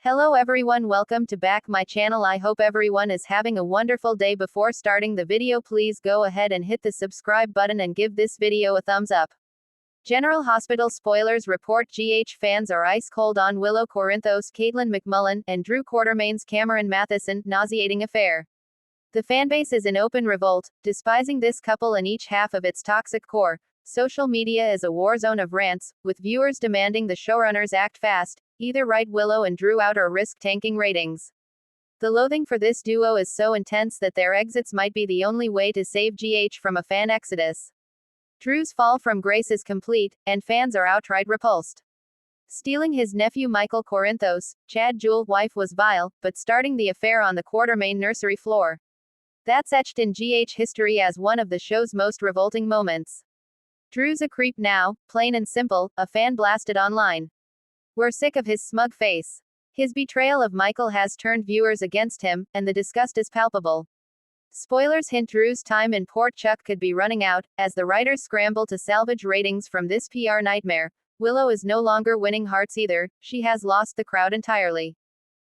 Hello everyone, welcome to back my channel. I hope everyone is having a wonderful day. Before starting the video, please go ahead and hit the subscribe button and give this video a thumbs up. General Hospital spoilers report GH fans are ice cold on Willow Corinthos, Caitlin McMullen, and Drew Quartermain's Cameron Matheson nauseating affair. The fanbase is in open revolt, despising this couple and each half of its toxic core. Social media is a war zone of rants, with viewers demanding the showrunners act fast, either write Willow and Drew out or risk tanking ratings. The loathing for this duo is so intense that their exits might be the only way to save GH from a fan exodus. Drew's fall from grace is complete, and fans are outright repulsed. Stealing his nephew Michael Corinthos, Chad Jewell's wife was vile, but starting the affair on the Quartermain nursery floor. That's etched in GH history as one of the show's most revolting moments. Drew's a creep now, plain and simple, a fan blasted online. We're sick of his smug face. His betrayal of Michael has turned viewers against him, and the disgust is palpable. Spoilers hint Drew's time in Port Chuck could be running out, as the writers scramble to salvage ratings from this PR nightmare. Willow is no longer winning hearts either, she has lost the crowd entirely.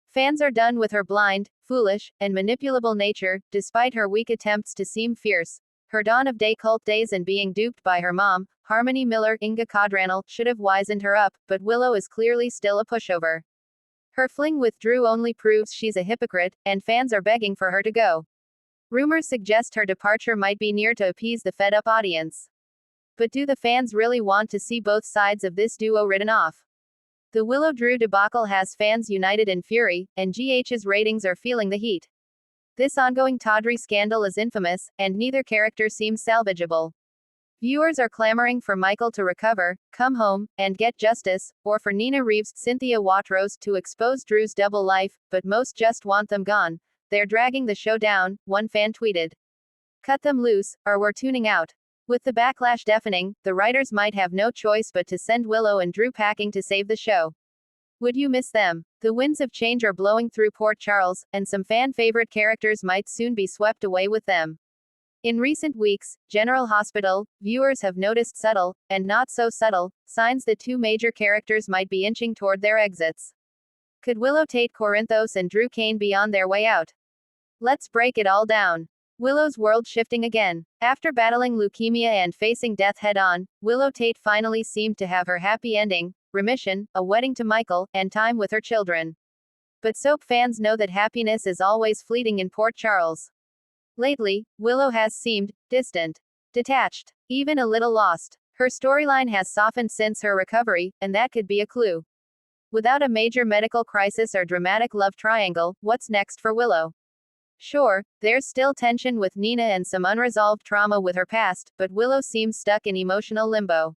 Fans are done with her blind, foolish, and manipulable nature, despite her weak attempts to seem fierce. Her dawn of day cult days and being duped by her mom, Harmony Miller, Inga Codranel, should have wizened her up, but Willow is clearly still a pushover. Her fling with Drew only proves she's a hypocrite, and fans are begging for her to go. Rumors suggest her departure might be near to appease the fed-up audience. But do the fans really want to see both sides of this duo written off? The Willow-Drew debacle has fans united in fury, and GH's ratings are feeling the heat. This ongoing tawdry scandal is infamous, and neither character seems salvageable. Viewers are clamoring for Michael to recover, come home, and get justice, or for Nina Reeves, Cynthia Watros to expose Drew's double life, but most just want them gone. They're dragging the show down, one fan tweeted. Cut them loose, or we're tuning out. With the backlash deafening, the writers might have no choice but to send Willow and Drew packing to save the show. Would you miss them? The winds of change are blowing through Port Charles, and some fan-favorite characters might soon be swept away with them. In recent weeks, General Hospital, viewers have noticed subtle, and not so subtle, signs that two major characters might be inching toward their exits. Could Willow Tate Corinthos and Drew Kane be on their way out? Let's break it all down. Willow's world shifting again. After battling leukemia and facing death head-on, Willow Tate finally seemed to have her happy ending, remission, a wedding to Michael, and time with her children. But soap fans know that happiness is always fleeting in Port Charles. Lately, Willow has seemed distant, detached, even a little lost. Her storyline has softened since her recovery, and that could be a clue. Without a major medical crisis or dramatic love triangle, what's next for Willow? Sure, there's still tension with Nina and some unresolved trauma with her past, but Willow seems stuck in emotional limbo.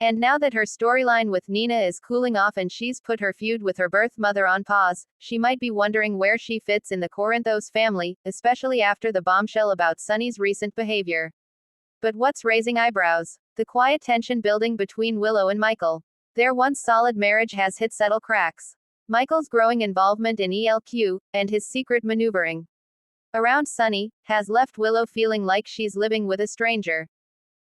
And now that her storyline with Nina is cooling off and she's put her feud with her birth mother on pause, she might be wondering where she fits in the Corinthos family, especially after the bombshell about Sonny's recent behavior. But what's raising eyebrows? The quiet tension building between Willow and Michael. Their once solid marriage has hit subtle cracks. Michael's growing involvement in ELQ, and his secret maneuvering around Sonny, has left Willow feeling like she's living with a stranger.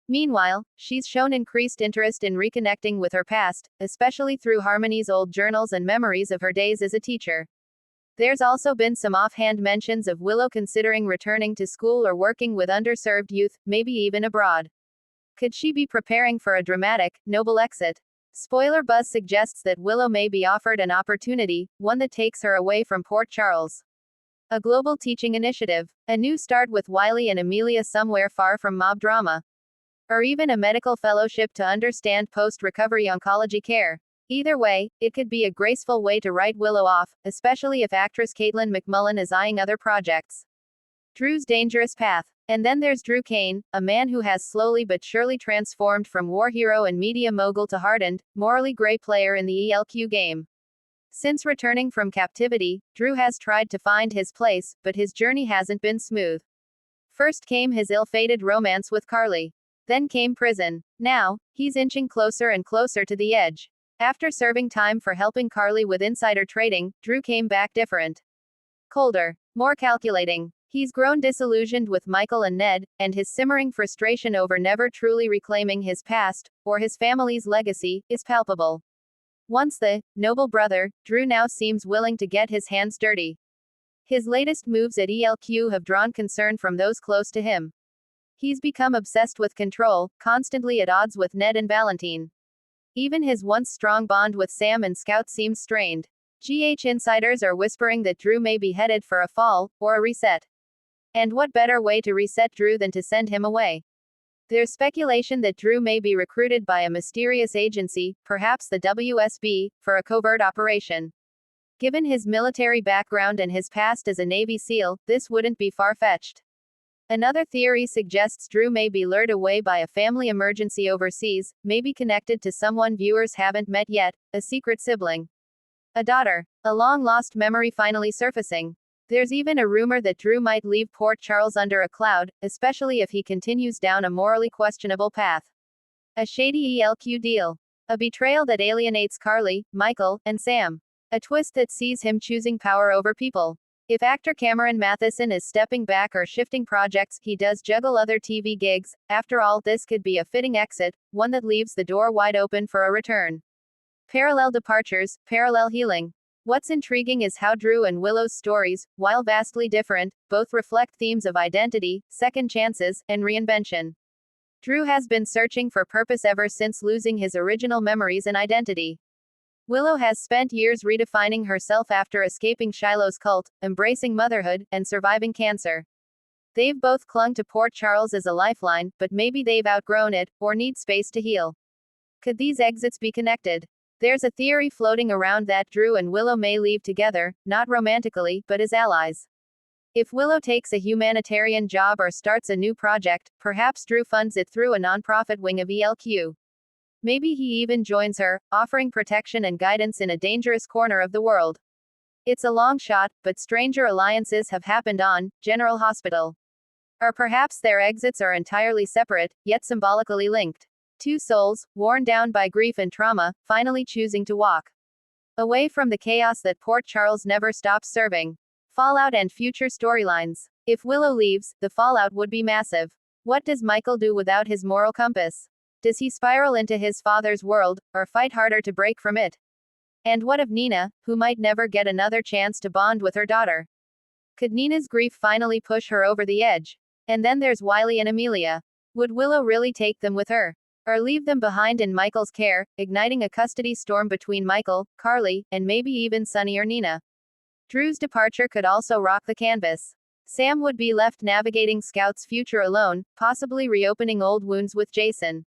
Meanwhile, she's shown increased interest in reconnecting with her past, especially through Harmony's old journals and memories of her days as a teacher. There's also been some offhand mentions of Willow considering returning to school or working with underserved youth, maybe even abroad. Could she be preparing for a dramatic, noble exit? Spoiler buzz suggests that Willow may be offered an opportunity, one that takes her away from Port Charles. A global teaching initiative, a new start with Wiley and Amelia somewhere far from mob drama. Or even a medical fellowship to understand post-recovery oncology care. Either way, it could be a graceful way to write Willow off, especially if actress Caitlin McMullen is eyeing other projects. Drew's dangerous path. And then there's Drew Kane, a man who has slowly but surely transformed from war hero and media mogul to hardened, morally gray player in the ELQ game. Since returning from captivity, Drew has tried to find his place, but his journey hasn't been smooth. First came his ill-fated romance with Carly. Then came prison. Now, he's inching closer and closer to the edge. After serving time for helping Carly with insider trading, Drew came back different. Colder. More calculating. He's grown disillusioned with Michael and Ned, and his simmering frustration over never truly reclaiming his past, or his family's legacy, is palpable. Once the noble brother, Drew now seems willing to get his hands dirty. His latest moves at ELQ have drawn concern from those close to him. He's become obsessed with control, constantly at odds with Ned and Valentine. Even his once strong bond with Sam and Scout seems strained. GH insiders are whispering that Drew may be headed for a fall, or a reset. And what better way to reset Drew than to send him away? There's speculation that Drew may be recruited by a mysterious agency, perhaps the WSB, for a covert operation. Given his military background and his past as a Navy SEAL, this wouldn't be far-fetched. Another theory suggests Drew may be lured away by a family emergency overseas, maybe connected to someone viewers haven't met yet, a secret sibling. A daughter. A long-lost memory finally surfacing. There's even a rumor that Drew might leave Port Charles under a cloud, especially if he continues down a morally questionable path. A shady ELQ deal. A betrayal that alienates Carly, Michael, and Sam. A twist that sees him choosing power over people. If actor Cameron Matheson is stepping back or shifting projects, he does juggle other TV gigs. After all, this could be a fitting exit, one that leaves the door wide open for a return. Parallel departures, parallel healing. What's intriguing is how Drew and Willow's stories, while vastly different, both reflect themes of identity, second chances, and reinvention. Drew has been searching for purpose ever since losing his original memories and identity. Willow has spent years redefining herself after escaping Shiloh's cult, embracing motherhood, and surviving cancer. They've both clung to Port Charles as a lifeline, but maybe they've outgrown it, or need space to heal. Could these exits be connected? There's a theory floating around that Drew and Willow may leave together, not romantically, but as allies. If Willow takes a humanitarian job or starts a new project, perhaps Drew funds it through a nonprofit wing of ELQ. Maybe he even joins her, offering protection and guidance in a dangerous corner of the world. It's a long shot, but stranger alliances have happened on General Hospital. Or perhaps their exits are entirely separate, yet symbolically linked. Two souls, worn down by grief and trauma, finally choosing to walk away from the chaos that Port Charles never stops serving. Fallout and future storylines. If Willow leaves, the fallout would be massive. What does Michael do without his moral compass? Does he spiral into his father's world, or fight harder to break from it? And what of Nina, who might never get another chance to bond with her daughter? Could Nina's grief finally push her over the edge? And then there's Wiley and Amelia. Would Willow really take them with her? Or leave them behind in Michael's care, igniting a custody storm between Michael, Carly, and maybe even Sonny or Nina? Drew's departure could also rock the canvas. Sam would be left navigating Scout's future alone, possibly reopening old wounds with Jason.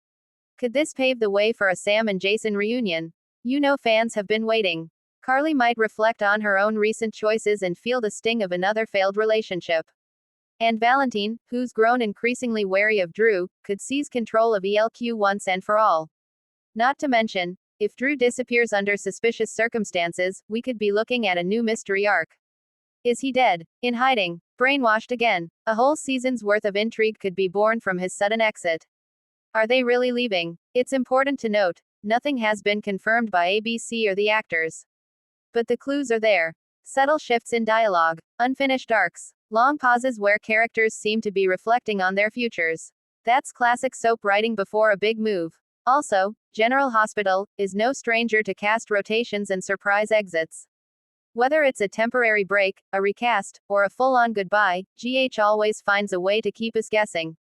Could this pave the way for a Sam and Jason reunion? You know, fans have been waiting. Carly might reflect on her own recent choices and feel the sting of another failed relationship. And Valentine, who's grown increasingly wary of Drew, could seize control of ELQ once and for all. Not to mention, if Drew disappears under suspicious circumstances, we could be looking at a new mystery arc. Is he dead? In hiding? Brainwashed again? A whole season's worth of intrigue could be born from his sudden exit. Are they really leaving? It's important to note, nothing has been confirmed by ABC or the actors. But the clues are there. Subtle shifts in dialogue, unfinished arcs, long pauses where characters seem to be reflecting on their futures. That's classic soap writing before a big move. Also, General Hospital is no stranger to cast rotations and surprise exits. Whether it's a temporary break, a recast, or a full-on goodbye, GH always finds a way to keep us guessing.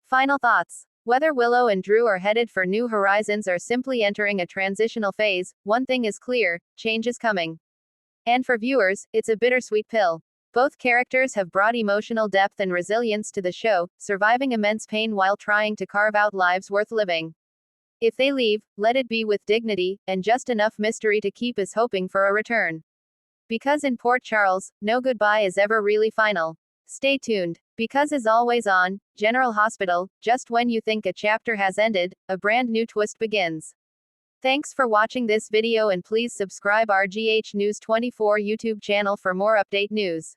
Final thoughts. Whether Willow and Drew are headed for new horizons or simply entering a transitional phase, one thing is clear: change is coming. And for viewers, it's a bittersweet pill. Both characters have brought emotional depth and resilience to the show, surviving immense pain while trying to carve out lives worth living. If they leave, let it be with dignity, and just enough mystery to keep us hoping for a return. Because in Port Charles, no goodbye is ever really final. Stay tuned. Because is always on General Hospital, just when you think a chapter has ended, a brand new twist begins. Thanks for watching this video and please subscribe our GH News 24 YouTube channel for more update news.